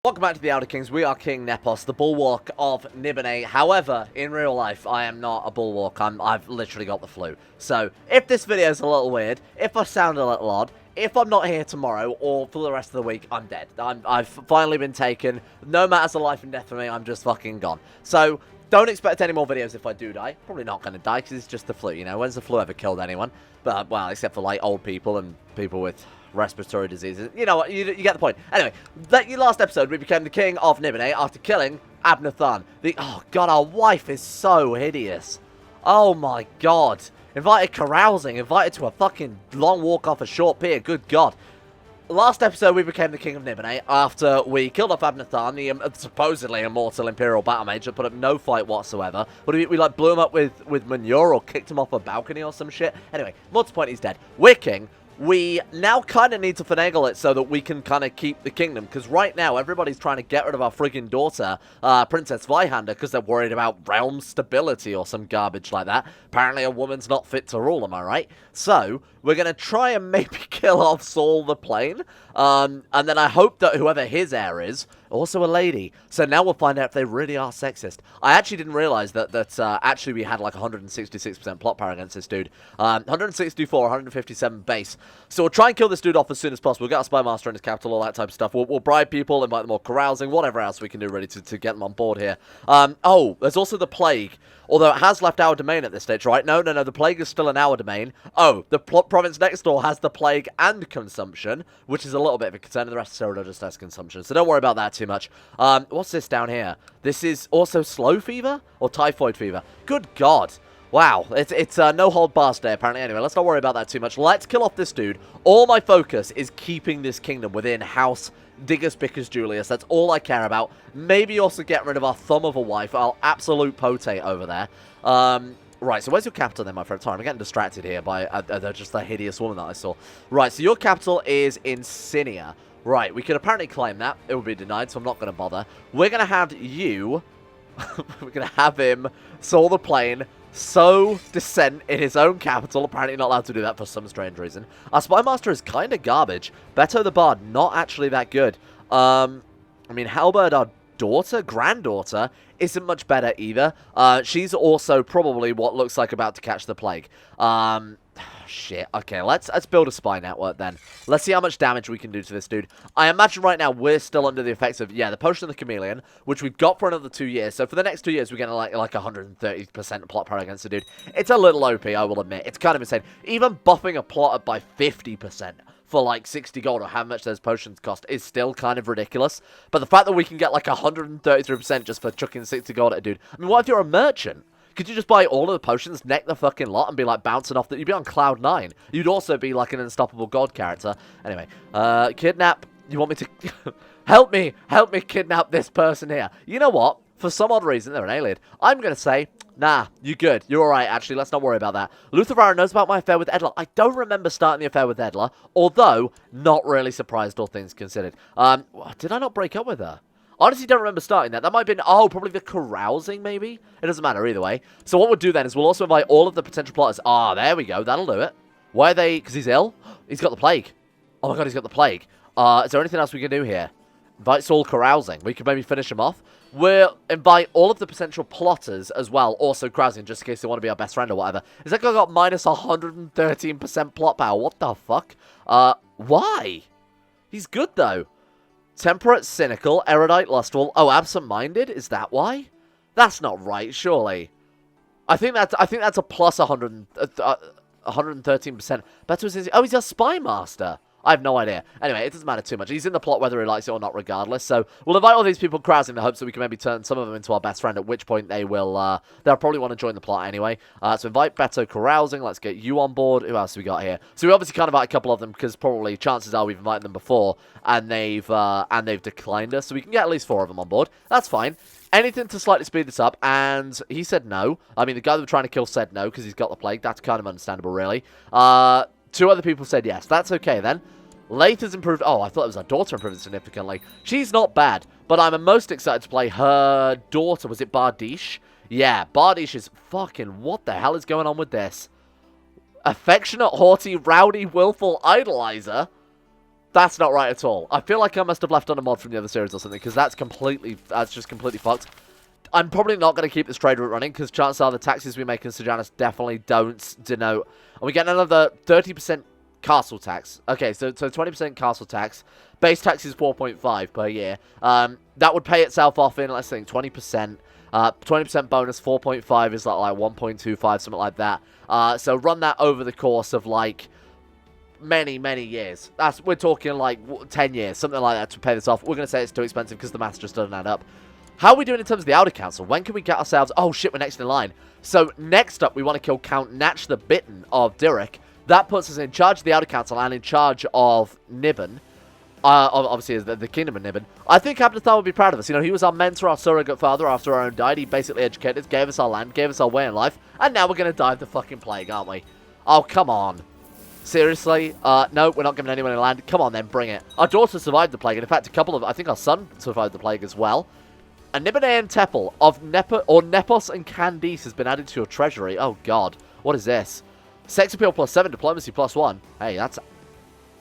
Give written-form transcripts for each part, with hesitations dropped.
Welcome back to the Elder Kings. We are King Nepos, the bulwark of Nibene. However, in real life, I am not a bulwark. I've literally got the flu. So, if this video is a little weird, if I sound a little odd, if I'm not here tomorrow or for the rest of the week, I'm dead. I've finally been taken. No matters of life and death for me, I'm just fucking gone. So, don't expect any more videos if I do die. Probably not going to die because it's just the flu, you know. When's the flu ever killed anyone? But, well, except for, like, old people and people with respiratory diseases. You know what? You get the point. Anyway, last episode, we became the king of Nibene after killing Abnathan. Oh, God, our wife is so hideous. Oh, my God. Invited carousing. Invited to a fucking long walk off a short pier. Good God. Last episode, we became the king of Nibene after we killed off Abnathan, the supposedly immortal Imperial battle mage that put up no fight whatsoever. But we like, blew him up with manure or kicked him off a balcony or some shit. Anyway, more to the point, he's dead. We're king. We now kind of need to finagle it so that we can kind of keep the kingdom. Because right now, everybody's trying to get rid of our friggin' daughter, Princess Vaihander, because they're worried about realm stability or some garbage like that. Apparently, a woman's not fit to rule, am I right? So, we're going to try and maybe kill off Saul the Plain. And then I hope that whoever his heir is, also a lady. So now we'll find out if they really are sexist. I actually didn't realize that actually we had like 166% plot power against this dude. 164, 157 base. So we'll try and kill this dude off as soon as possible. We'll get a spy master in his capital, all that type of stuff. We'll bribe people, invite them all carousing, whatever else we can do really to get them on board here. Oh, there's also the plague. Although it has left our domain at this stage, right? No, the plague is still in our domain. Oh, the province next door has the plague and consumption, which is a little bit of a concern, and the rest of Cyrodiil just has consumption. So don't worry about that too much. What's this down here? This is also slow fever? Or typhoid fever? Good God. Wow, it's no hold bar day apparently. Anyway, let's not worry about that too much. Let's kill off this dude. All my focus is keeping this kingdom within House Diccus Biggus Julius. That's all I care about. Maybe also get rid of our thumb of a wife, our absolute potate over there. Right, so where's your capital then, my friend? Sorry, I'm getting distracted here by just the hideous woman that I saw. Right, so your capital is Insinia. Right, we could apparently claim that. It would be denied, so I'm not going to bother. We're going to have you... we're going to have him Saul the Plain sow dissent in his own capital. Apparently not allowed to do that for some strange reason. Our spy master is kind of garbage. Beto the Bard, not actually that good. I mean, Halberd, our granddaughter, isn't much better either. She's also probably what looks like about to catch the plague. Shit. Okay, let's build a spy network then. Let's see how much damage we can do to this dude. I imagine right now we're still under the effects of, yeah, the Potion of the Chameleon, which we've got for another 2 years. So for the next 2 years, we're getting like 130% plot power against the dude. It's a little OP, I will admit. It's kind of insane. Even buffing a plot up by 50% for like 60 gold or how much those potions cost is still kind of ridiculous. But the fact that we can get like 133% just for chucking 60 gold at a dude. I mean, what if you're a merchant? Could you just buy all of the potions, neck the fucking lot, and be like bouncing off that? You'd be on cloud 9. You'd also be like an unstoppable god character. Anyway, kidnap. You want me to help me kidnap this person here? You know what? For some odd reason, they're an alien. I'm gonna say, nah, you good. You're alright, actually. Let's not worry about that. Luther knows about my affair with Edla. I don't remember starting the affair with Edla, although not really surprised, all things considered. Did I not break up with her? Honestly, don't remember starting that. That might have been, oh, probably the carousing, maybe? It doesn't matter either way. So what we'll do then is we'll also invite all of the potential plotters. Ah, there we go. That'll do it. Why are they... Because he's ill? He's got the plague. Oh my God, he's got the plague. Is there anything else we can do here? Invite Saul carousing. We could maybe finish him off. We'll invite all of the potential plotters as well, also carousing, just in case they want to be our best friend or whatever. Is that guy got minus 113% plot power? What the fuck? Why? He's good, though. Temperate, cynical, erudite, lustful. Oh, absent-minded? Is that why? That's not right, surely. I think that's a plus 113%. Better is oh, he's a spy master. I have no idea. Anyway, it doesn't matter too much. He's in the plot whether he likes it or not, regardless. So we'll invite all these people carousing in the hopes that we can maybe turn some of them into our best friend, at which point they will, they'll probably want to join the plot anyway. So invite Beto carousing. Let's get you on board. Who else have we got here? So we obviously can't invite a couple of them because probably chances are we've invited them before and they've declined us. So we can get at least 4 of them on board. That's fine. Anything to slightly speed this up, and he said no. I mean, the guy that we're trying to kill said no because he's got the plague. That's kind of understandable, really. 2 other people said yes. That's okay, then. Lath has improved. Oh, I thought it was her daughter improved significantly. She's not bad, but I'm most excited to play her daughter. Was it Bardiche? Yeah, Bardiche is fucking... What the hell is going on with this? Affectionate, haughty, rowdy, willful idolizer? That's not right at all. I feel like I must have left on a mod from the other series or something, because that's just completely fucked. I'm probably not going to keep this trade route running, because chances are the taxes we make in Sejanus definitely don't denote. And we get another 30% castle tax. Okay, so 20% castle tax. Base tax is 4.5 per year. That would pay itself off in, let's think, 20%. 20% bonus, 4.5 is like 1.25, something like that. So run that over the course of like many years. We're talking like 10 years, something like that to pay this off. We're going to say it's too expensive because the maths just doesn't add up. How are we doing in terms of the Outer Council? When can we get ourselves... Oh shit, we're next in line. So next up, we want to kill Count Natch the Bitten of Direk. That puts us in charge of the Outer Council and in charge of Niben. Obviously, is the Kingdom of Niben. I think Abnathar would be proud of us. You know, he was our mentor, our surrogate father after our own died. He basically educated us, gave us our land, gave us our way in life. And now we're going to die of the fucking plague, aren't we? Oh, come on. Seriously? No, we're not giving anyone a land. Come on then, bring it. Our daughter survived the plague. And in fact, I think our son survived the plague as well. A Nibanaean Temple of Nepos and Candice has been added to your treasury. Oh, God. What is this? Sex appeal +7, diplomacy +1. Hey, that's...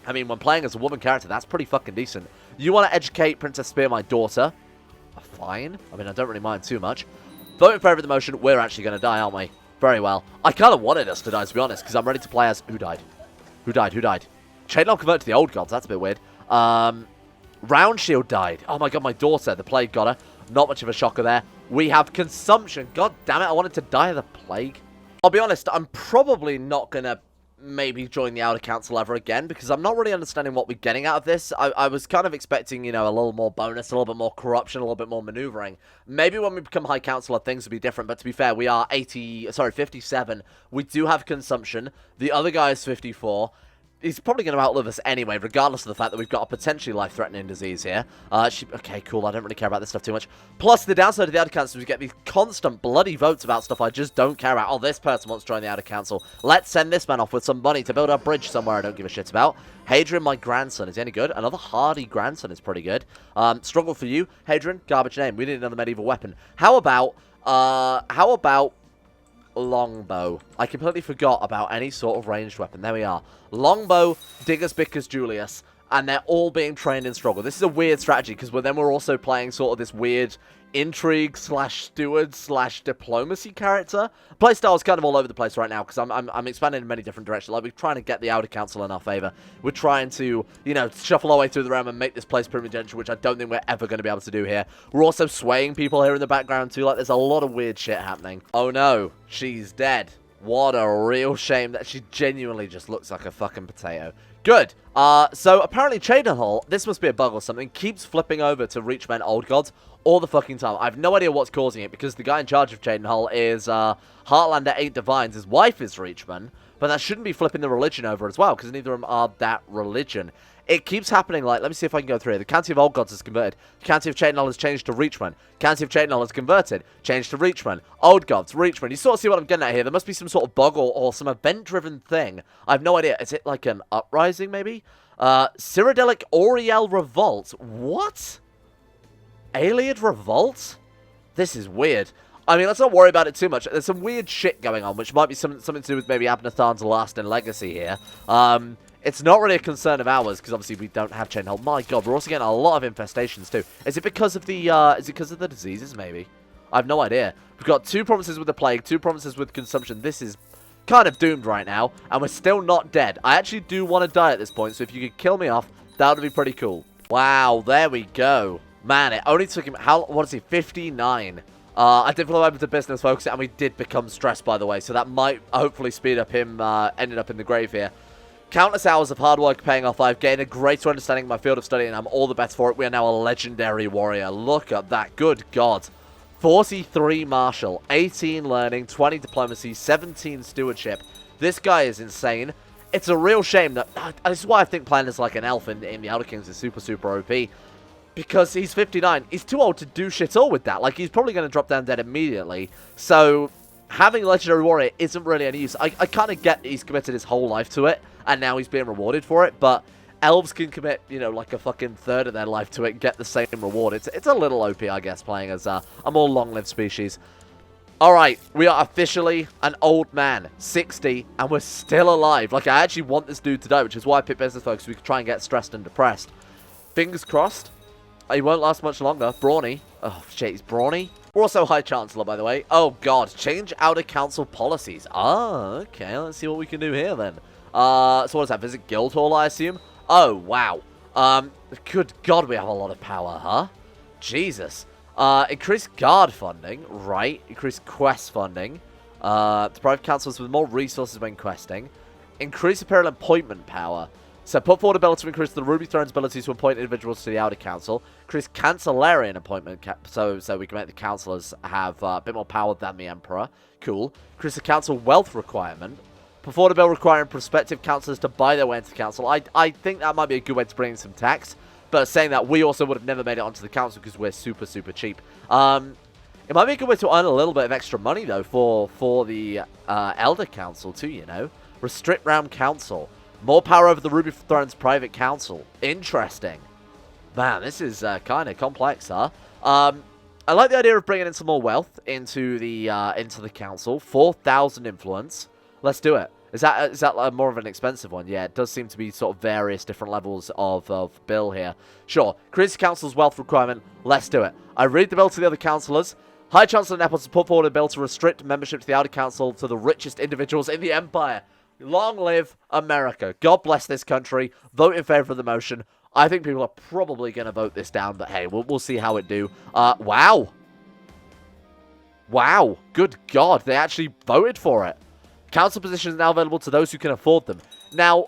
I mean, when playing as a woman character, that's pretty fucking decent. You want to educate Princess Spear, my daughter? Fine. I mean, I don't really mind too much. Vote in favour of the motion. We're actually going to die, aren't we? Very well. I kind of wanted us to die, to be honest, because I'm ready to play as... Who died? Who died? Who died? Chainlaw converted to the old gods. That's a bit weird. Round Shield died. Oh, my God, my daughter. The plague got her. Not much of a shocker there. We have consumption. God damn it, I wanted to die of the plague. I'll be honest, I'm probably not going to maybe join the Outer Council ever again, because I'm not really understanding what we're getting out of this. I was kind of expecting, you know, a little more bonus, a little bit more corruption, a little bit more maneuvering. Maybe when we become High Councillor, things will be different, but to be fair, we are 57. We do have consumption. The other guy is 54. He's probably going to outlive us anyway, regardless of the fact that we've got a potentially life-threatening disease here. Okay, cool, I don't really care about this stuff too much. Plus, the downside of the Outer Council is we get these constant bloody votes about stuff I just don't care about. Oh, this person wants to join the Outer Council. Let's send this man off with some money to build a bridge somewhere I don't give a shit about. Hadrian, my grandson, is he any good? Another hardy grandson is pretty good. Struggle for you. Hadrian, garbage name. We need another medieval weapon. How about longbow? I completely forgot about any sort of ranged weapon. There we are. Longbow, Diccus Biggus Julius, and they're all being trained in struggle. This is a weird strategy, because we're also playing sort of this weird intrigue slash steward slash diplomacy character. Playstyle is kind of all over the place right now, because I'm expanding in many different directions. Like, we're trying to get the Outer Council in our favor. We're trying to, you know, shuffle our way through the realm and make this place primogeniture, which I don't think we're ever going to be able to do here. We're also swaying people here in the background too. Like, there's a lot of weird shit happening. Oh no, she's dead. What a real shame that she genuinely just looks like a fucking potato. Good. So apparently Congenital, this must be a bug or something, keeps flipping over to Reachmen Old Gods all the fucking time. I have no idea what's causing it, because the guy in charge of Congenital is Heartlander 8 Divines. His wife is Reachman, but that shouldn't be flipping the religion over as well, because neither of them are that religion. It keeps happening, like, let me see if I can go through here. The County of Old Gods is converted. The County of Congenital has changed to Reachman. County of Congenital is converted. Changed to Reachman. Old Gods, Reachman. You sort of see what I'm getting at here. There must be some sort of bug or some event-driven thing. I have no idea. Is it like an uprising, maybe? Cyrodiil Oriel Revolt. What? Aliad Revolt? This is weird. I mean, let's not worry about it too much. There's some weird shit going on, which might be something to do with maybe Abnathar's lasting legacy here. It's not really a concern of ours, because obviously we don't have Chainhold. My God, we're also getting a lot of infestations too. Is it because of the diseases, maybe? I have no idea. We've got 2 provinces with the plague, 2 provinces with consumption. This is kind of doomed right now, and we're still not dead. I actually do want to die at this point, so if you could kill me off, that would be pretty cool. Wow, there we go. Man, it only took him, what is he, 59. I did follow over to business focus, and we did become stressed, by the way, so that might hopefully speed up him ending up in the grave here. Countless hours of hard work paying off. I've gained a greater understanding of my field of study, and I'm all the better for it. We are now a legendary warrior. Look at that. Good God. 43 martial, 18 learning, 20 diplomacy, 17 stewardship. This guy is insane. It's a real shame that... this is why I think playing as like an elf in the Elder Kings is super OP. Because he's 59. He's too old to do shit all with that. Like, he's probably going to drop down dead immediately. So... having Legendary Warrior isn't really any use. I kind of get that he's committed his whole life to it, and now he's being rewarded for it, but elves can commit, you know, like a fucking third of their life to it and get the same reward. It's a little OP, I guess, playing as a more long-lived species. Alright, we are officially an old man, 60, and we're still alive. Like, I actually want this dude to die, which is why I picked business folks, so we can try and get stressed and depressed. Fingers crossed. He won't last much longer. Brawny. Oh, shit, he's brawny. We're also High Chancellor, by the way. Oh, God. Change Outer Council policies. Ah, okay. Let's see what we can do here, then. So what is that? Visit Guildhall, I assume? Oh, wow. Good God, we have a lot of power, huh? Jesus. Increase guard funding, right. Increase quest funding. To provide councils with more resources when questing. Increase Imperial appointment power. So put forward ability to increase the Ruby Throne's ability to appoint individuals to the Outer Council. Increase Cancellarian appointment, so we can make the councillors have a bit more power than the Emperor. Cool. Increase the council wealth requirement. Put forward a bill requiring prospective councillors to buy their way into the council. I think that might be a good way to bring in some tax. But saying that, we also would have never made it onto the council because we're super, super cheap. It might be a good way to earn a little bit of extra money, though, for the Elder Council, too, you know. Restrict Realm Council. More power over the Ruby Throne's private council. Interesting. Man, this is kind of complex, huh? I like the idea of bringing in some more wealth into the council. 4,000 influence. Let's do it. Is that more of an expensive one? Yeah, it does seem to be sort of various different levels of bill here. Sure. Increase the council's wealth requirement. Let's do it. I read the bill to the other councillors. High Chancellor Nepos has put forward a bill to restrict membership to the Outer Council to the richest individuals in the Empire. Long live America. God bless this country. Vote in favor of the motion. I think people are probably going to vote this down, but hey, we'll see how it do. Wow. Wow. Good God. They actually voted for it. Council positions now available to those who can afford them. Now,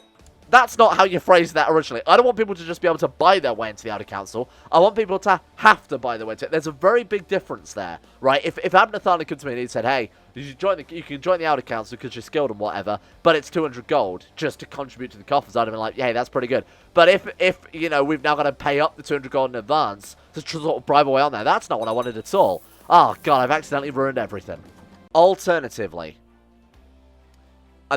that's not how you phrased that originally. I don't want people to just be able to buy their way into the Outer Council. I want people to have to buy their way into it. There's a very big difference there, right? If Ada-mantia had come to me and he said, hey, you can join the Outer Council because you're skilled and whatever, but it's 200 gold just to contribute to the coffers, I'd have been like, yeah, that's pretty good. But if you know, we've now got to pay up the 200 gold in advance to sort of bribe away on there, that's not what I wanted at all. Oh, God, I've accidentally ruined everything. Alternatively,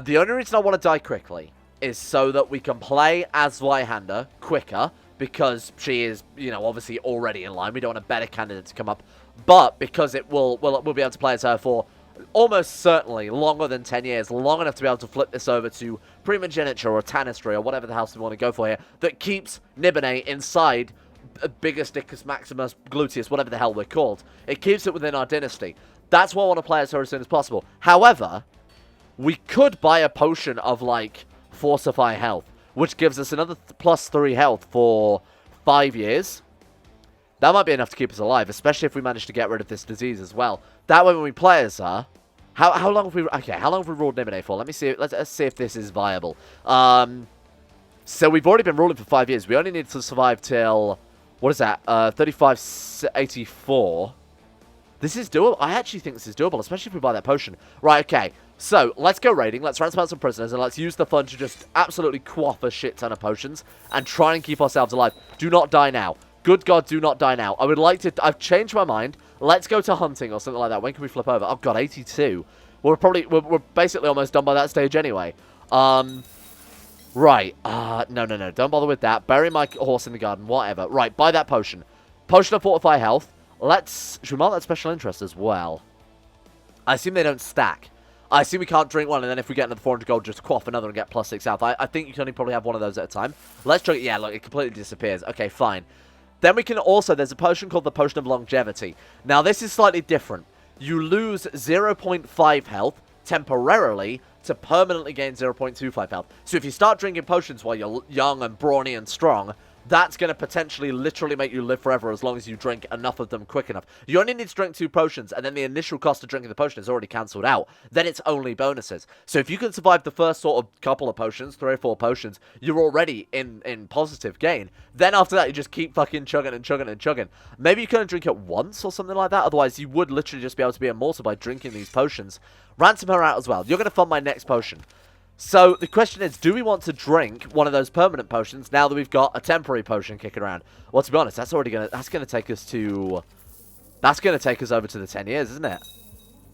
the only reason I want to die quickly is so that we can play as Zweihander quicker, because she is, you know, obviously already in line. We don't want a better candidate to come up, but because we'll be able to play as her for almost certainly longer than 10 years, long enough to be able to flip this over to primogeniture or tanistry or whatever the house we want to go for here, that keeps Nibene inside Biggus Diccus Maximus Gluteus, whatever the hell we're called. It keeps it within our dynasty. That's why I want to play as her as soon as possible. However, we could buy a potion of, like, Fortify Health, which gives us another +3 health for 5 years. That might be enough to keep us alive, especially if we manage to get rid of this disease as well. That way when we play as her... How long have we... Okay, how long have we ruled Nibene for? Let me see. Let's see if this is viable. So we've already been ruling for 5 years. We only need to survive till... What is that? 3584. This is doable. I actually think this is doable, especially if we buy that potion. Right, okay. So, let's go raiding, let's ransom out some prisoners, and let's use the fun to just absolutely quaff a shit ton of potions and try and keep ourselves alive. Do not die now. Good God, do not die now. I would like to... I've changed my mind. Let's go to hunting or something like that. When can we flip over? Oh, God, 82. We're basically almost done by that stage anyway. Right. No. Don't bother with that. Bury my horse in the garden, whatever. Right, buy that potion. Potion of Fortify Health. Should we mark that special interest as well? I assume they don't stack. I assume we can't drink one, and then if we get another 400 gold, just quaff another and get +6 health. I think you can only probably have one of those at a time. Let's drink it. Yeah, look, it completely disappears. Okay, fine. Then we can also... There's a potion called the Potion of Longevity. Now, this is slightly different. You lose 0.5 health temporarily to permanently gain 0.25 health. So if you start drinking potions while you're young and brawny and strong... That's going to potentially literally make you live forever as long as you drink enough of them quick enough. You only need to drink 2 potions, and then the initial cost of drinking the potion is already cancelled out. Then it's only bonuses. So if you can survive the first sort of couple of potions, 3 or 4 potions, you're already in positive gain. Then after that, you just keep fucking chugging and chugging and chugging. Maybe you can drink it once or something like that. Otherwise, you would literally just be able to be immortal by drinking these potions. Ransom her out as well. You're going to fund my next potion. So, the question is, do we want to drink one of those permanent potions now that we've got a temporary potion kicking around? Well, to be honest, that's going to take us to... That's going to take us over to the 10 years, isn't it?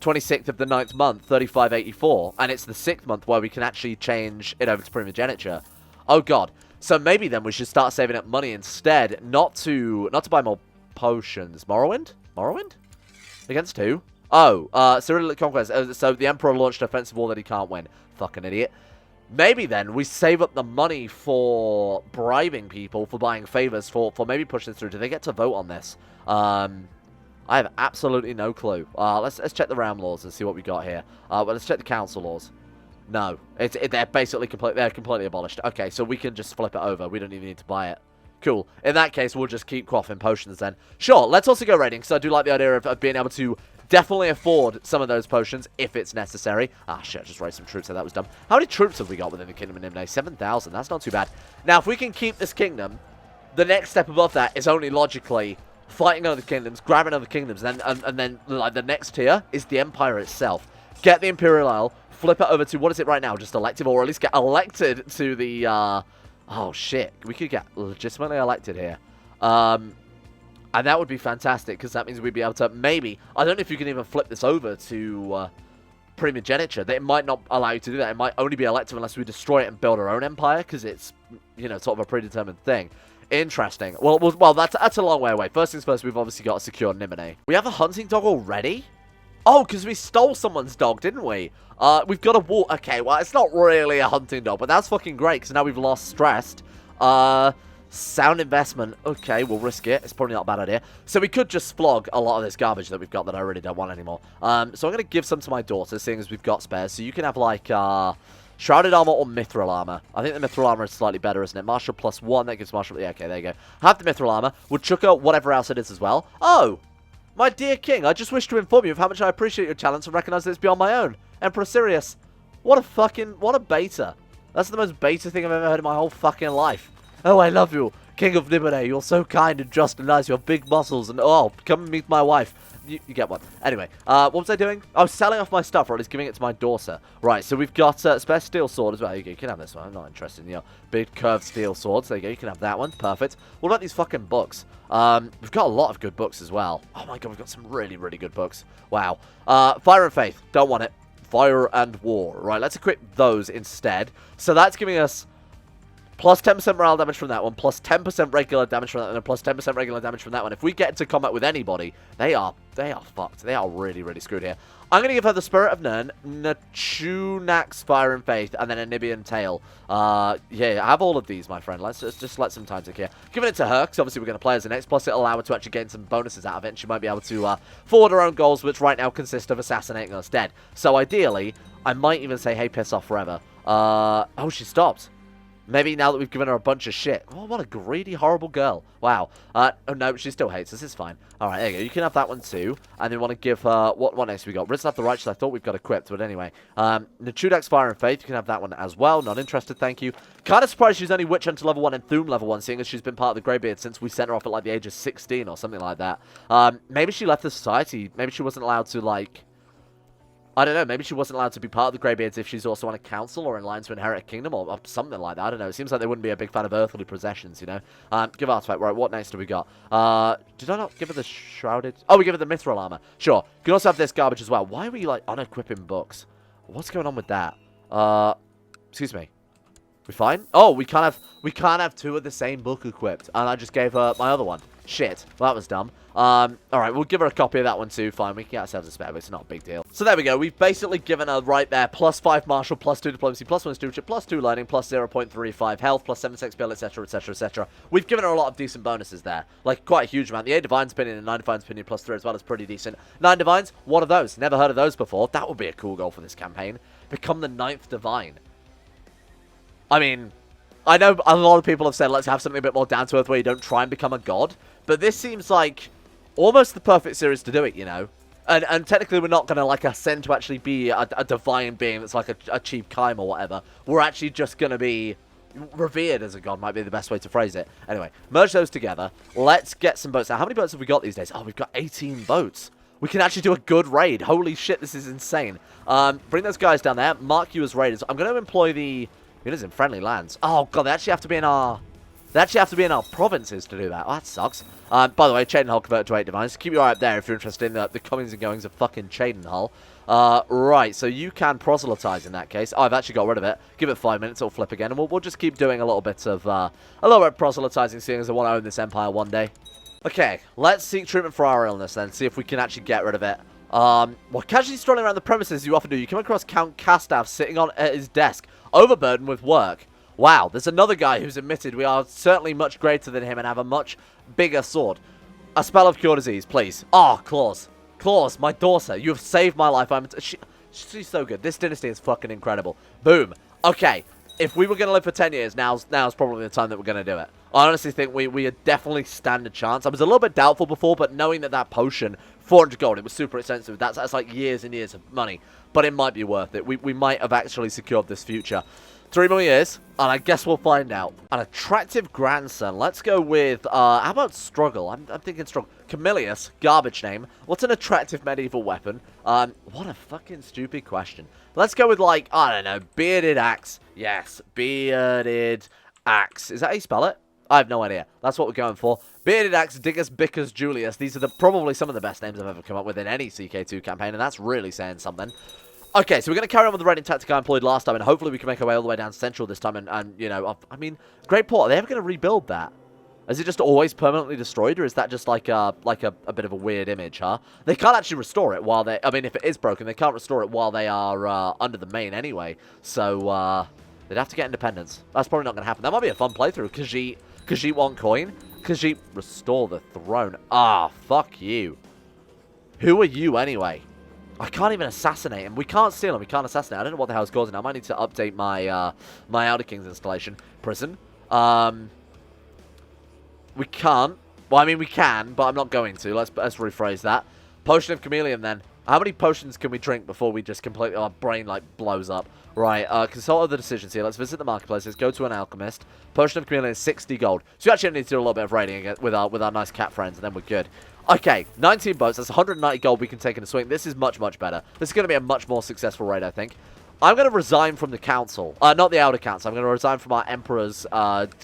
26th of the 9th month, 3584. And it's the 6th month where we can actually change it over to primogeniture. Oh, God. So, maybe then we should start saving up money instead, not to buy more potions. Morrowind? Morrowind? Against who? Oh, Cyrodiil Conquest. So the Emperor launched an offensive war that he can't win. Fucking idiot. Maybe then we save up the money for bribing people, for buying favors, for maybe pushing through. Do they get to vote on this? I have absolutely no clue. Let's check the realm laws and see what we got here. Well, let's check the council laws. No, they're basically completely abolished. Okay, so we can just flip it over. We don't even need to buy it. Cool. In that case, we'll just keep quaffing potions then. Sure, let's also go raiding, because I do like the idea of being able to definitely afford some of those potions if it's necessary. Ah, shit, I just raised some troops there. That was dumb. How many troops have we got within the Kingdom of Nimne? 7,000. That's not too bad. Now, if we can keep this kingdom, the next step above that is only logically fighting other kingdoms, grabbing other kingdoms, and then like, the next tier is the Empire itself. Get the Imperial Isle, flip it over to, what is it right now? Just elective, or at least get elected to the, oh, shit. We could get legitimately elected here. And that would be fantastic, because that means we'd be able to maybe... I don't know if you can even flip this over to primogeniture. It might not allow you to do that. It might only be elective unless we destroy it and build our own empire, because it's, you know, sort of a predetermined thing. Interesting. Well, that's a long way away. First things first, we've obviously got to secure Nimine. We have a hunting dog already? Oh, because we stole someone's dog, didn't we? We've got a war... Okay, well, it's not really a hunting dog, but that's fucking great, because now we've lost Stressed. Sound investment. Okay, we'll risk it. It's probably not a bad idea. So we could just flog a lot of this garbage that we've got that I really don't want anymore. So I'm going to give some to my daughter, seeing as we've got spares. So you can have, like, Shrouded Armor or Mithril Armor. I think the Mithril Armor is slightly better, isn't it? Martial +1. That gives Martial... Yeah, okay, there you go. Have the Mithril Armor. We'll chuck out whatever else it is as well. Oh! My dear King, I just wish to inform you of how much I appreciate your talents and recognize that it's beyond my own. Emperor Sirius. What a beta. That's the most beta thing I've ever heard in my whole fucking life. Oh, I love you, King of Nimine. You're so kind and just and nice. You have big muscles. And, oh, come and meet my wife. You get one. Anyway, what was I doing? I was selling off my stuff, or at least giving it to my daughter. Right, so we've got spare steel sword as well. You can have this one. I'm not interested in your big curved steel swords. There you go. You can have that one. Perfect. What about these fucking books? We've got a lot of good books as well. Oh, my God. We've got some really, really good books. Wow. Fire and Faith. Don't want it. Fire and War. Right, let's equip those instead. So that's giving us... plus 10% morale damage from that one, plus 10% regular damage from that one, and plus 10% regular damage from that one. If we get into combat with anybody, they are fucked. They are really, really screwed here. I'm going to give her the Spirit of Nirn, Nachunak's Fire and Faith, and then a Nibian Tail. Yeah, have all of these, my friend. Let's just let some time tick here. Giving it to her, because obviously we're going to play as the next, plus it'll allow her to actually gain some bonuses out of it, and she might be able to forward her own goals, which right now consist of assassinating us dead. So ideally, I might even say, hey, piss off forever. Oh, she stopped. Maybe now that we've given her a bunch of shit. Oh, what a greedy, horrible girl. Wow. Oh, no, she still hates us. It's fine. All right, there you go. You can have that one, too. And then want to give her... What next we got? Risen Up the Righteous, I thought we've got equipped. But anyway. Nachudak's Fire and Faith. You can have that one as well. Not interested, thank you. Kind of surprised she's only Witch Hunter level 1 and Thum level 1, seeing as she's been part of the Greybeard since we sent her off at, like, the age of 16 or something like that. Maybe she left the society. Maybe she wasn't allowed to, like... I don't know, maybe she wasn't allowed to be part of the Greybeards if she's also on a council or in line to inherit a kingdom or something like that. I don't know. It seems like they wouldn't be a big fan of earthly possessions, you know. Give artifact. Right, what next do we got? Did I not give her the Shrouded? Oh, we give her the Mithril Armor. Sure. You can also have this garbage as well. Why are we, like, unequipping books? What's going on with that? Excuse me. We fine? Oh, we can't have two of the same book equipped. And I just gave her my other one. Shit. Well, that was dumb. Alright, we'll give her a copy of that one too. Fine, we can get ourselves a spare, but it's not a big deal. So there we go. We've basically given her right there +5 martial, +2 diplomacy, +1 stewardship, +2 learning, +0.35 health, +7 skill, etc, etc, etc. We've given her a lot of decent bonuses there. Like, quite a huge amount. The 8 Divine's Opinion and 9 Divine's Opinion +3 as well is pretty decent. 9 Divines, what are those? Never heard of those before. That would be a cool goal for this campaign. Become the 9th Divine. I mean... I know a lot of people have said, let's have something a bit more down to earth where you don't try and become a god. But this seems like almost the perfect series to do it, you know. And technically we're not going to, like, ascend to actually be a divine being that's like a cheap Kaim or whatever. We're actually just going to be revered as a god, might be the best way to phrase it. Anyway, merge those together. Let's get some boats. Now, how many boats have we got these days? Oh, we've got 18 boats. We can actually do a good raid. Holy shit, this is insane. Bring those guys down there. Mark you as raiders. I'm going to employ the... It is in friendly lands. Oh, God, they actually have to be in our... They actually have to be in our provinces to do that. Oh, that sucks. By the way, Congenital converted to 8 Divines. Keep your eye up there if you're interested in the comings and goings of fucking Congenital. Right, so you can proselytize in that case. Oh, I've actually got rid of it. Give it 5 minutes, it'll flip again. And we'll just keep doing a little bit of proselytizing, seeing as I want to own this empire one day. Okay, let's seek treatment for our illness then. See if we can actually get rid of it While casually strolling around the premises you often do, you come across Count Castav sitting at his desk, overburdened with work. Wow, there's another guy who's admitted we are certainly much greater than him and have a much bigger sword. A spell of cure disease, please. Oh, Claws. Claws, my daughter, you have saved my life. She's so good. This dynasty is fucking incredible. Boom. Okay, if we were going to live for 10 years, now's probably the time that we're going to do it. I honestly think we definitely stand a chance. I was a little bit doubtful before, but knowing that potion, 400 gold, it was super expensive. That's like years and years of money. But it might be worth it. We might have actually secured this future. 3 more years, and I guess we'll find out. An attractive grandson. Let's go with, how about Struggle? I'm thinking Struggle. Camillus, garbage name. What's an attractive medieval weapon? What a fucking stupid question. Let's go with, like, I don't know, Bearded Axe. Yes, Bearded Axe. Is that how you spell it? I have no idea. That's what we're going for. Bearded Axe, Diccus Biggus Julius. These are probably some of the best names I've ever come up with in any CK2 campaign, and that's really saying something. Okay, so we're going to carry on with the raiding tactic I employed last time, and hopefully we can make our way all the way down Central this time, and you know, I mean, Great Port, are they ever going to rebuild that? Is it just always permanently destroyed, or is that just like a bit of a weird image, huh? They can't actually restore it while they, I mean, if it is broken, they can't restore it while they are under the main anyway, so they'd have to get independence. That's probably not going to happen. That might be a fun playthrough. Khajiit want coin? Khajiit restore the throne. Ah, fuck you. Who are you anyway? I can't even assassinate him. We can't steal him. We can't assassinate. I don't know what the hell is causing. I might need to update my my Outer Kings installation. Prison. We can't. Well, I mean, we can, but I'm not going to. Let's rephrase that. Potion of Chameleon, then. How many potions can we drink before we just completely... Our brain, like, blows up? Right, consult other decisions here. Let's visit the marketplace. Let's go to an alchemist. Potion of Chameleon is 60 gold. So we actually need to do a little bit of raiding with our nice cat friends, and then we're good. Okay, 19 boats. That's 190 gold we can take in a swing. This is much, much better. This is going to be a much more successful raid, I think. I'm going to resign from the council. Not the outer council. I'm going to resign from our emperor's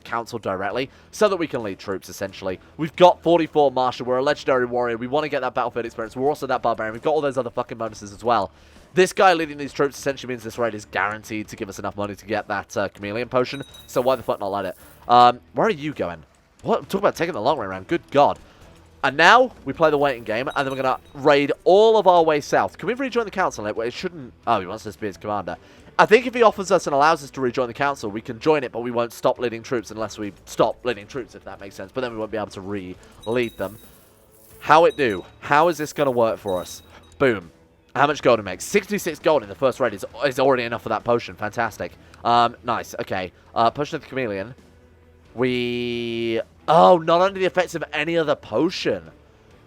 council directly so that we can lead troops, essentially. We've got 44 martial. We're a legendary warrior. We want to get that battlefield experience. We're also that barbarian. We've got all those other fucking bonuses as well. This guy leading these troops essentially means this raid is guaranteed to give us enough money to get that chameleon potion. So why the fuck not let it? Where are you going? What? Talk about taking the long way around. Good God. And now, we play the waiting game, and then we're going to raid all of our way south. Can we rejoin the council? It shouldn't... Oh, he wants us to be his commander. I think if he offers us and allows us to rejoin the council, we can join it, but we won't stop leading troops unless we stop leading troops, if that makes sense. But then we won't be able to re-lead them. How it do? How is this going to work for us? Boom. How much gold it makes? 66 gold in the first raid is already enough for that potion. Fantastic. Nice. Okay. Potion of the Chameleon. Oh, not under the effects of any other potion.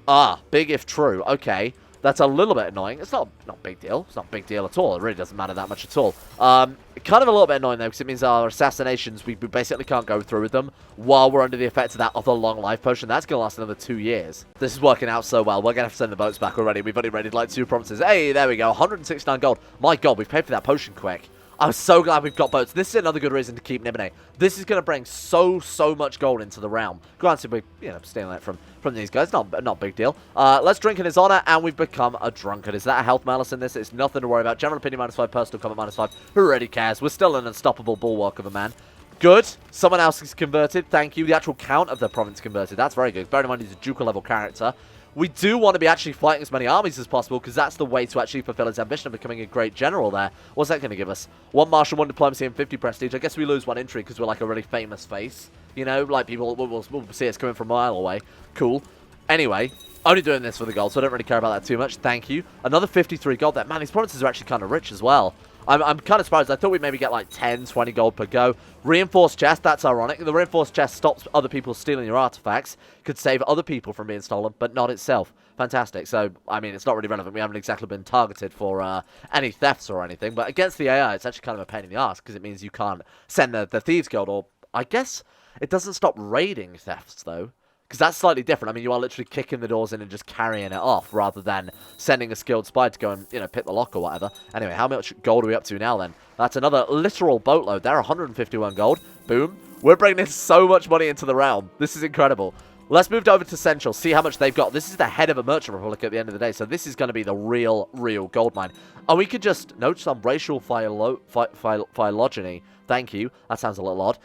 Ah, big if true. Okay. That's a little bit annoying. It's not a big deal. It's not a big deal at all. It really doesn't matter that much at all. Kind of a little bit annoying, though, because it means our assassinations, we basically can't go through with them while we're under the effects of that other long life potion. That's going to last another 2 years. This is working out so well. We're going to have to send the boats back already. We've only raided like 2 provinces. Hey, there we go. 169 gold. My God, we've paid for that potion quick. I'm so glad we've got boats. This is another good reason to keep Nibene. This is going to bring so much gold into the realm. Granted, we're, stealing it from these guys. Not a big deal. Let's drink in his honor, and we've become a drunkard. Is that a health malice in this? It's nothing to worry about. General opinion -5, personal comment -5. Who really cares? We're still an unstoppable bulwark of a man. Good. Someone else is converted. Thank you. The actual count of the province converted. That's very good. Bear in mind he's a ducal level character. We do want to be actually fighting as many armies as possible, because that's the way to actually fulfill his ambition of becoming a great general there. What's that going to give us? 1 martial, 1 diplomacy, and 50 prestige. I guess we lose 1 intrigue because we're like a really famous face. You know, like people will see us coming from a mile away. Cool. Anyway, only doing this for the gold, so I don't really care about that too much. Thank you. Another 53 gold there. Man, these provinces are actually kind of rich as well. I'm kind of surprised. I thought we'd maybe get like 10, 20 gold per go. Reinforced chest, that's ironic. The reinforced chest stops other people stealing your artifacts. Could save other people from being stolen, but not itself. Fantastic. So, I mean, it's not really relevant. We haven't exactly been targeted for any thefts or anything. But against the AI, it's actually kind of a pain in the ass, because it means you can't send the Thieves Guild. Or, I guess, it doesn't stop raiding thefts, though. Because that's slightly different. I mean, you are literally kicking the doors in and just carrying it off, rather than sending a skilled spy to go and, pick the lock or whatever. Anyway, how much gold are we up to now, then? That's another literal boatload there, 151 gold. Boom. We're bringing in so much money into the realm. This is incredible. Let's move over to Central, see how much they've got. This is the head of a merchant republic at the end of the day, so this is going to be the real gold mine. And we could just note some racial phylogeny. Thank you. That sounds a little odd.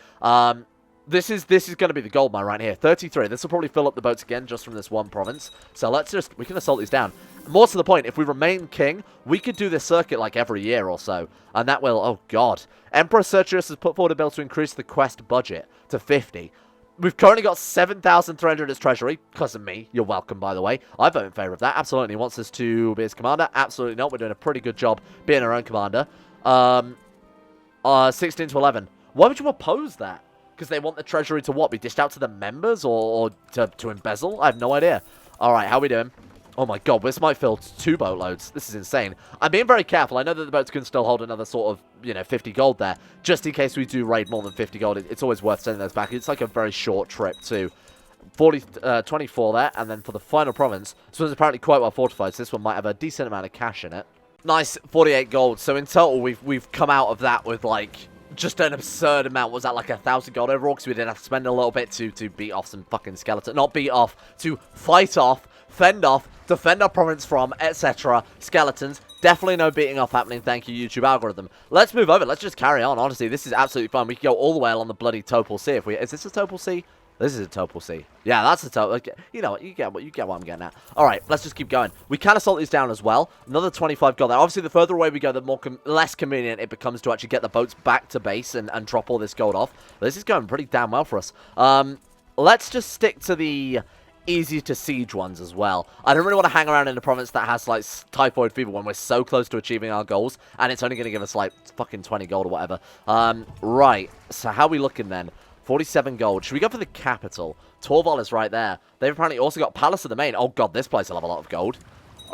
This is going to be the gold mine right here. 33. This will probably fill up the boats again just from this one province. So we can assault these down. More to the point, if we remain king, we could do this circuit like every year or so. And that will, oh god. Emperor Cyrodiil has put forward a bill to increase the quest budget to 50. We've currently got 7,300 as treasury, because of me. You're welcome, by the way. I vote in favour of that. Absolutely. He wants us to be his commander. Absolutely not. We're doing a pretty good job being our own commander. 16 to 11. Why would you oppose that? Because they want the treasury to what? Be dished out to the members or to embezzle? I have no idea. Alright, how are we doing? Oh my god, this might fill 2 boatloads. This is insane. I'm being very careful. I know that the boats can still hold another sort of, 50 gold there. Just in case we do raid more than 50 gold, it's always worth sending those back. It's like a very short trip too. 24 there, and then for the final province, this one's apparently quite well fortified, so this one might have a decent amount of cash in it. Nice, 48 gold. So in total, we've come out of that with like just an absurd amount. Was that like 1,000 gold overall? Because we did have to spend a little bit to beat off some fucking skeletons. Not beat off, to fight off, fend off, defend our province from, etc. Skeletons. Definitely no beating off happening. Thank you, YouTube algorithm. Let's move over. Let's just carry on. Honestly, this is absolutely fun. We can go all the way along the bloody Topal Sea. If we is this a Topal Sea? This is a Topal Sea. Yeah, that's a Topal. Okay. You know what? You get what I'm getting at. All right, let's just keep going. We can assault these down as well. Another 25 gold there. Obviously, the further away we go, the more less convenient it becomes to actually get the boats back to base and drop all this gold off. But this is going pretty damn well for us. Let's just stick to the easy to siege ones as well. I don't really want to hang around in a province that has like typhoid fever when we're so close to achieving our goals, and it's only going to give us like fucking 20 gold or whatever. Right. So how are we looking then? 47 gold. Should we go for the capital? Torval is right there. They've apparently also got Palace of the Main. Oh god, this place will have a lot of gold.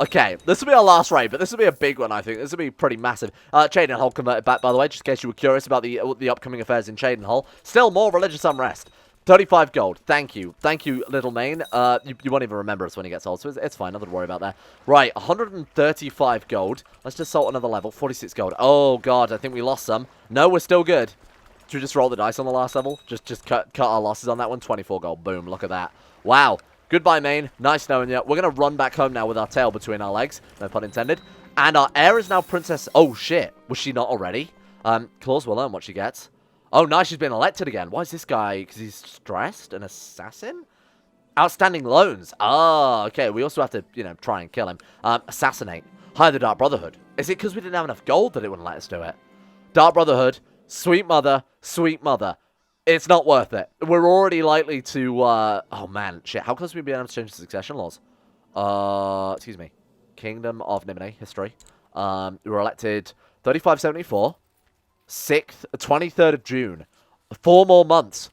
Okay, this will be our last raid, but this will be a big one, I think. This will be pretty massive. Congenital converted back, by the way, just in case you were curious about the upcoming affairs in Congenital. Still more religious unrest. 35 gold. Thank you. Thank you, Little Main. You won't even remember us when he gets old, so it's fine. Nothing to worry about there. Right, 135 gold. Let's just salt another level. 46 gold. Oh, God, I think we lost some. No, we're still good. Should we just roll the dice on the last level? Just cut our losses on that one. 24 gold. Boom. Look at that. Wow. Goodbye, Main. Nice knowing you. We're going to run back home now with our tail between our legs. No pun intended. And our heir is now Princess... Oh, shit. Was she not already? Claus will learn what she gets. Oh, nice. She's been elected again. Why is this guy... Because he's stressed? An assassin? Outstanding loans. Ah, okay. We also have to, try and kill him. Assassinate. Hire the Dark Brotherhood. Is it because we didn't have enough gold that it wouldn't let us do it? Dark Brotherhood. Sweet mother. Sweet mother. It's not worth it. We're already likely to, oh, man. Shit. How close are we being able to change the succession laws? Excuse me. Kingdom of Nimine. History. We were elected 3574. 6th, 23rd of June. 4 more months.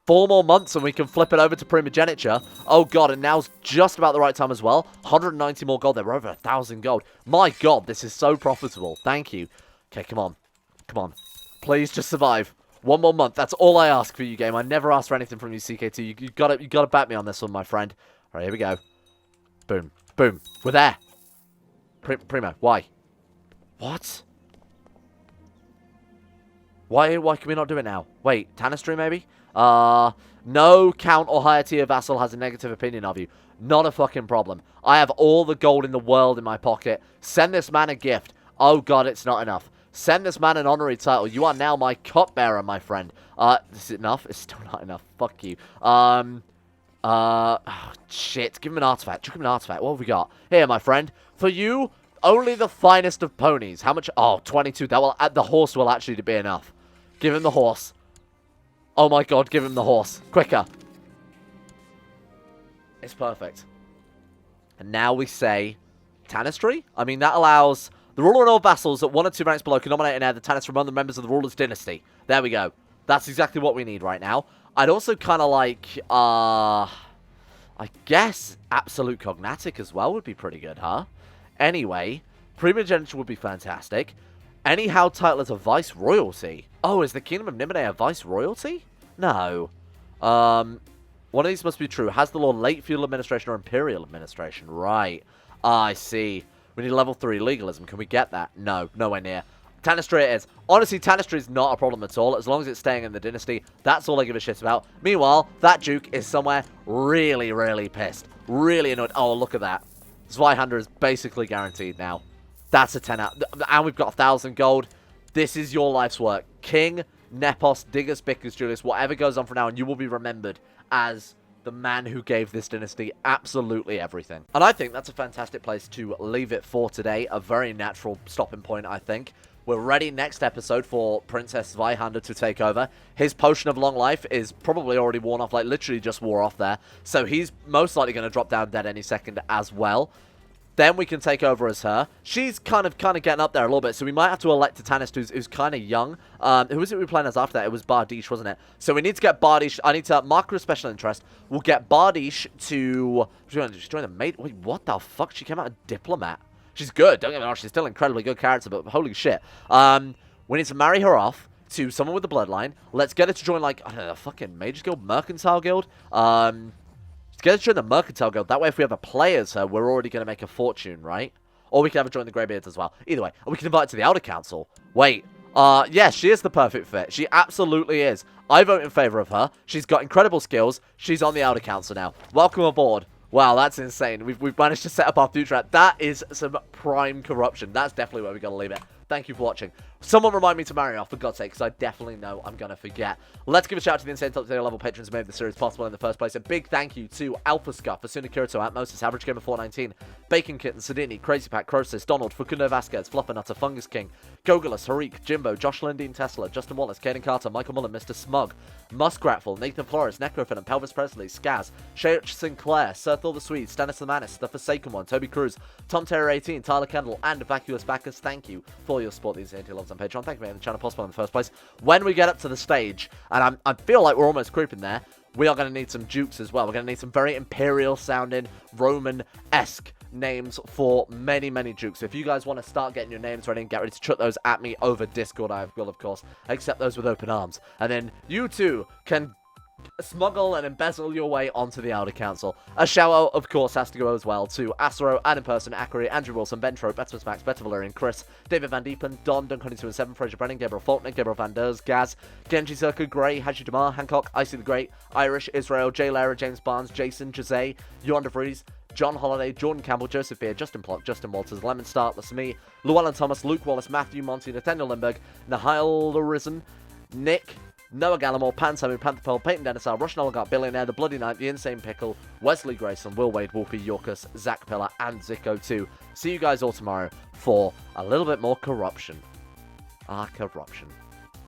4 more months and we can flip it over to primogeniture. Oh, God, and now's just about the right time as well. 190 more gold there. We're over 1,000 gold. My God, this is so profitable. Thank you. Okay, come on. Come on. Please just survive. 1 more month. That's all I ask for you, game. I never ask for anything from you, CK2. You gotta back me on this one, my friend. All right, here we go. Boom. Boom. We're there. Primo. Why? What? Why can we not do it now? Wait, Tanistry maybe? No count or higher tier vassal has a negative opinion of you. Not a fucking problem. I have all the gold in the world in my pocket. Send this man a gift. Oh god, it's not enough. Send this man an honorary title. You are now my cupbearer, my friend. Is it enough? It's still not enough. Fuck you. Oh, shit. Give him an artifact. Give him an artifact. What have we got? Here, my friend. For you, only the finest of ponies. How much? Oh, 22. That will, the horse will actually be enough. Give him the horse. Oh my god, give him the horse. Quicker. It's perfect. And now we say Tanistry? I mean, that allows the ruler and all vassals at 1 or 2 ranks below can nominate an heir the Tanistry among the members of the ruler's dynasty. There we go. That's exactly what we need right now. I'd also kind of like, I guess absolute cognatic as well would be pretty good, huh? Anyway, primogeniture would be fantastic. Anyhow, title as a vice royalty. Oh, is the Kingdom of Nimine a vice royalty? No. One of these must be true. Has the law late feudal administration or imperial administration? Right. I see. We need level 3 legalism. Can we get that? No, nowhere near. Tanistry it is. Honestly, Tanistry is not a problem at all. As long as it's staying in the dynasty, that's all I give a shit about. Meanwhile, that Duke is somewhere really, really pissed. Really annoyed. Oh, look at that. Zweihander is basically guaranteed now. That's a 10 out. And we've got 1,000 gold. This is your life's work. King, Nepos, Diccus Biggus Julius, whatever goes on from now, and you will be remembered as the man who gave this dynasty absolutely everything. And I think that's a fantastic place to leave it for today. A very natural stopping point, I think. We're ready next episode for Princess Zweihander to take over. His potion of long life is probably already worn off, like literally just wore off there. So he's most likely going to drop down dead any second as well. Then we can take over as her. She's kind of getting up there a little bit, so we might have to elect a Tanist who's kind of young. Who was it we were playing as after that? It was Bardiche, wasn't it? So we need to get Bardiche. I need to mark her as special interest. We'll get Bardiche to... She's joined the mate. Wait, what the fuck? She came out a diplomat. She's good. Don't get me wrong. She's still an incredibly good character, but holy shit. We need to marry her off to someone with the bloodline. Let's get her to join, like, I don't know, the fucking Mages Guild, Mercantile Guild. Get her to join the Mercantile Guild. That way, if we ever play as her, we're already going to make a fortune, right? Or we can have her join the Greybeards as well. Either way. Or we can invite her to the Outer Council. Wait. Yes, she is the perfect fit. She absolutely is. I vote in favor of her. She's got incredible skills. She's on the Outer Council now. Welcome aboard. Wow, that's insane. We've managed to set up our future. That is some prime corruption. That's definitely where we're going to leave it. Thank you for watching. Someone remind me to marry off, for God's sake, because I definitely know I'm going to forget. Let's give a shout out to the insane top tier level patrons who made the series possible in the first place. A big thank you to Alpha Scuff, Asuna Kirito, Atmosis, Average Gamer 419, Bacon Kitten, Sedini, Crazy Pack, Crosis, Donald, Facundo Vasquez, Fluffernutter, Fungus King, Gogolus, Harik, Jimbo, Josh Lindeen, Tesla, Justin Wallace, Caden Carter, Michael Mullen, Mr. Smug, Muskratful, Nathan Flores, Necrofin, and Pelvis Presley, Skaz, Shayach Sinclair, Sir Thor the Swede, Stannis the Manis, The Forsaken One, Toby Cruz, Tom Terror 18, Tyler Kendall, and Vacuous Bacchus. Thank you for your support. These anti-loves on Patreon. Thank you for making the channel possible in the first place. When we get up to the stage, and I feel like we're almost creeping there, we are going to need some dukes as well. We're going to need some very Imperial sounding, Roman-esque names for many, many dukes. So if you guys want to start getting your names ready and get ready to chuck those at me over Discord, I will, of course, accept those with open arms. And then you too can smuggle and embezzle your way onto the Outer Council. A shout out, of course, has to go as well to Asero, Adam Person, Akari, Andrew Wilson, Ben Trope, Bettermas Max, Better Valerian, Chris, David Van Diepen, Don, Duncan2 and 7, Fraser Brennan, Gabriel Faulkner, Gabriel Van Ders, Gaz, Genji Zerka, Gray, Haji Damar, Hancock, Icy the Great, Irish, Israel, Jay Lara, James Barnes, Jason, Jose, Johan DeVries, John Holiday, Jordan Campbell, Joseph Beer, Justin Plot, Justin Walters, Lemon Start, Lasmi, Llewellyn Thomas, Luke Wallace, Matthew Monty, Nathaniel Lindberg, Nahil Larisen, Nick, Noah Gallimore, Pan Samu, Panther Pearl, Peyton Denisar, Russian Oligarch, Billionaire, The Bloody Knight, The Insane Pickle, Wesley Grayson, Will Wade, Wolfie, Yorkus, Zach Pillar, and Zico 2. See you guys all tomorrow for a little bit more corruption. Corruption.